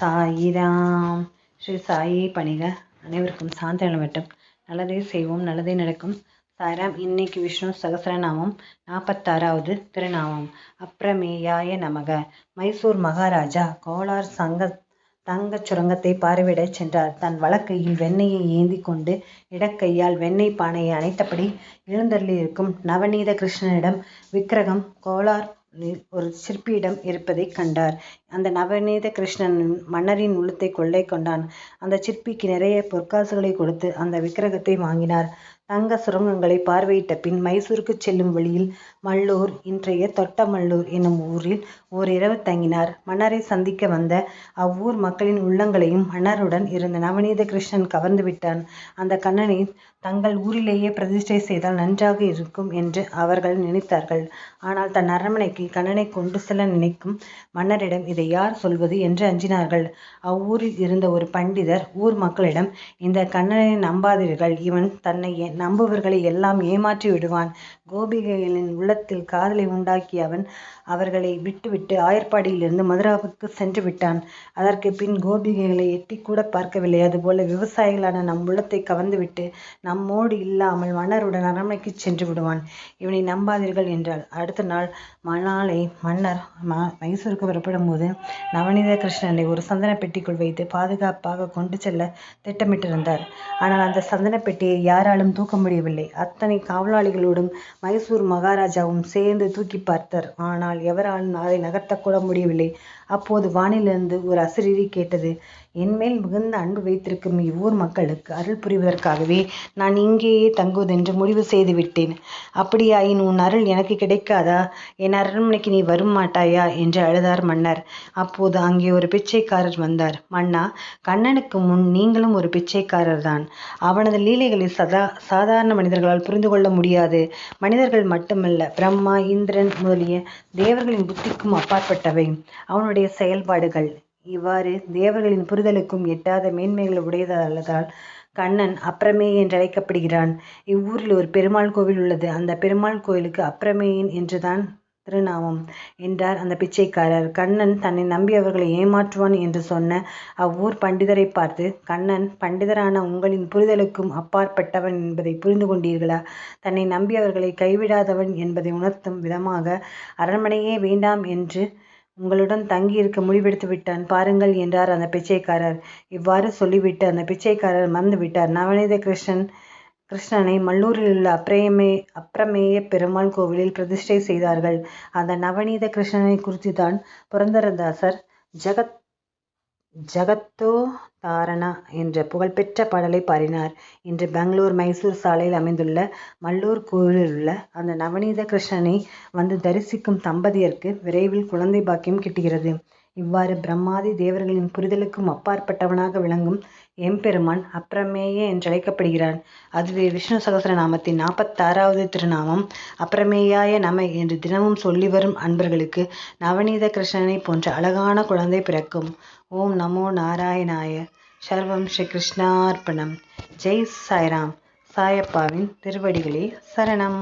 சாயிராம். ஸ்ரீ சாயை பணிக. அனைவருக்கும் சாந்தி நிலவட்டும். நல்லதே செய்வோம், நல்லதே நடக்கும். சாய்ராம். இன்னைக்கு விஷ்ணு சகசரநாமம் 46வது திருநாமம். அப்ரமேயாய நமக. மைசூர் மகாராஜா கோலார் தங்கச் சுரங்கத்தை பார்வையிடச் சென்றார். தன் வலக்கையில் வெண்ணெயை ஏந்தி கொண்டு இடக்கையால் வெண்ணெய் பானையை அணைத்தபடி எழுந்தருளியிருக்கும் நவநீத கிருஷ்ணனிடம் விக்கிரகம் கோலார் ஒரு சிற்பியிடம் இருப்பதை கண்டார். அந்த நவநீத கிருஷ்ணன் மன்னரின் உள்ளத்தை கொள்ளை கொண்டான். அந்த சிற்பிக்கு நிறைய பொற்காசுகளை கொடுத்து அந்த விக்கிரகத்தை வாங்கினார். தங்க சுரங்கங்களை பார்வையிட்ட பின் மைசூருக்கு செல்லும் வழியில் மல்லூர், இன்றைய தொட்டமல்லூர் என்னும் ஊரில் ஓரிரவு தங்கினார். மன்னரை சந்திக்க வந்த அவ்வூர் மக்களின் உள்ளங்களையும் மன்னருடன் இருந்த நவநீத கிருஷ்ணன் கவர்ந்து விட்டான். அந்த கண்ணனை தங்கள் ஊரிலேயே பிரதிஷ்டை செய்தால் நன்றாக இருக்கும் என்று அவர்கள் நினைத்தார்கள். ஆனால் தன் அரண்மனைக்கு கண்ணனை கொண்டு செல்ல நினைக்கும் மன்னரிடம் இதை யார் சொல்வது என்று அஞ்சினார்கள். அவ்வூரில் இருந்த ஒரு பண்டிதர் ஊர் மக்களிடம், இந்த கண்ணனை நம்பாதீர்கள், இவன் தன்னை நம்புவர்களை எல்லாம் ஏமாற்றி விடுவான். கோபிகைகளின் உள்ளத்தில் காதலை உண்டாக்கிய அவன் அவர்களை விட்டுவிட்டு ஆயர்பாடியிலிருந்து மதுராவுக்கு சென்று விட்டான். அதற்கு பின் கோபிகைகளை எட்டி கூட பார்க்கவில்லை. அதுபோல விவசாயிகளான நம் உள்ளத்தை கவர்ந்துவிட்டு நம்மோடு இல்லாமல் மன்னருடன் அரண்மனைக்கு சென்று விடுவான். இவனை நம்பாதீர்கள் என்றாள். அடுத்த நாள் மன்னர் மைசூருக்கு புறப்படும் போது நவநீத கிருஷ்ணனை ஒரு சந்தன பெட்டிக்குள் வைத்து பாதுகாப்பாக கொண்டு செல்ல திட்டமிட்டிருந்தார். ஆனால் அந்த சந்தன பெட்டியை யாராலும் தூக்க முடியவில்லை. அத்தனை காவலாளிகளோடும் மைசூர் மகாராஜாவும் சேர்ந்து தூக்கி பார்த்தர். ஆனால் எவராலும் அதை நகர்த்தக்கூட முடியவில்லை. அப்போது வானிலிருந்து ஒரு அசரீரி கேட்டது. என்மேல் மிகுந்த அன்பு வைத்திருக்கும் இவ்வூர் மக்களுக்கு அருள் புரிவதற்காகவே நான் இங்கேயே தங்குவதென்று முடிவு செய்து விட்டேன். அப்படியாயின் உன் அருள் எனக்கு கிடைக்காதா? என் அரண்மனைக்கு நீ வரும் மாட்டாயா என்று அழுதார் மன்னர். அப்போது அங்கே ஒரு பிச்சைக்காரர் வந்தார். மன்னா, கண்ணனுக்கு முன் நீங்களும் ஒரு பிச்சைக்காரர் தான். அவனது லீலைகளை சாதாரண மனிதர்களால் புரிந்து கொள்ள முடியாது. மனிதர்கள் மட்டுமல்ல, பிரம்மா, இந்திரன் முதலிய தேவர்களின் புத்திக்கும் அப்பாற்பட்டவை அவனுடைய செயல்பாடுகள். இவ்வாறு தேவர்களின் புரிதலுக்கும் எட்டாத மேன்மைகள் உடையதால் கண்ணன் அப்ரமேய என்று அழைக்கப்படுகிறான். இவ்வூரில் ஒரு பெருமாள் கோவில் உள்ளது. அந்த பெருமாள் கோவிலுக்கு அப்ரமேயன் என்றுதான் திருநாமம் என்றார் அந்த பிச்சைக்காரர். கண்ணன் தன்னை நம்பியவர்களை ஏமாற்றுவான் என்று சொன்ன அவ்வூர் பண்டிதரை பார்த்து, கண்ணன் பண்டிதரான உங்களின் புரிதலுக்கும் அப்பாற்பட்டவன் என்பதை புரிந்து கொண்டீர்களா? தன்னை நம்பியவர்களை கைவிடாதவன் என்பதை உணர்த்தும் விதமாக அரண்மனையே வேண்டாம் என்று உங்களுடன் தங்கியிருக்க முடிவெடுத்து விட்டான் பாருங்கள் என்றார் அந்த பிச்சைக்காரர். இவ்வாறு சொல்லிவிட்டு அந்த பிச்சைக்காரர் மறந்து விட்டார். நவநீத கிருஷ்ணனை மல்லூரில் உள்ள அப்ரமேய பெருமாள் கோவிலில் பிரதிஷ்டை செய்தார்கள். அந்த நவநீத கிருஷ்ணனை குறித்து தான் புரந்தரதாசர் ஜகத்தோதாரணா என்ற புகழ்பெற்ற பாடலை பாடினார். இன்று பெங்களூர் மைசூர் சாலையில் அமைந்துள்ள மல்லூர் கோவிலில் உள்ள அந்த நவநீத கிருஷ்ணனை வந்து தரிசிக்கும் தம்பதியருக்கு விரைவில் குழந்தை பாக்கியம் கிட்டுகிறது. இவ்வாறு பிரம்மாதி தேவர்களின் புரிதலுக்கும் அப்பாற்பட்டவனாக விளங்கும் எம்பெருமான் அப்ரமேய என்றழைக்கப்படுகிறான். அதுவே விஷ்ணு சகசரநாமத்தின் 46வது திருநாமம். அப்ரமேயாய நம என்று தினமும் சொல்லி வரும் அன்பர்களுக்கு நவநீத கிருஷ்ணனை போன்ற அழகான குழந்தை பிறக்கும். ஓம் நமோ நாராயணாய. சர்வம் ஸ்ரீ கிருஷ்ணார்ப்பணம். ஜெய் சாய்ராம். சாயப்பாவின் திருவடிகளே சரணம்.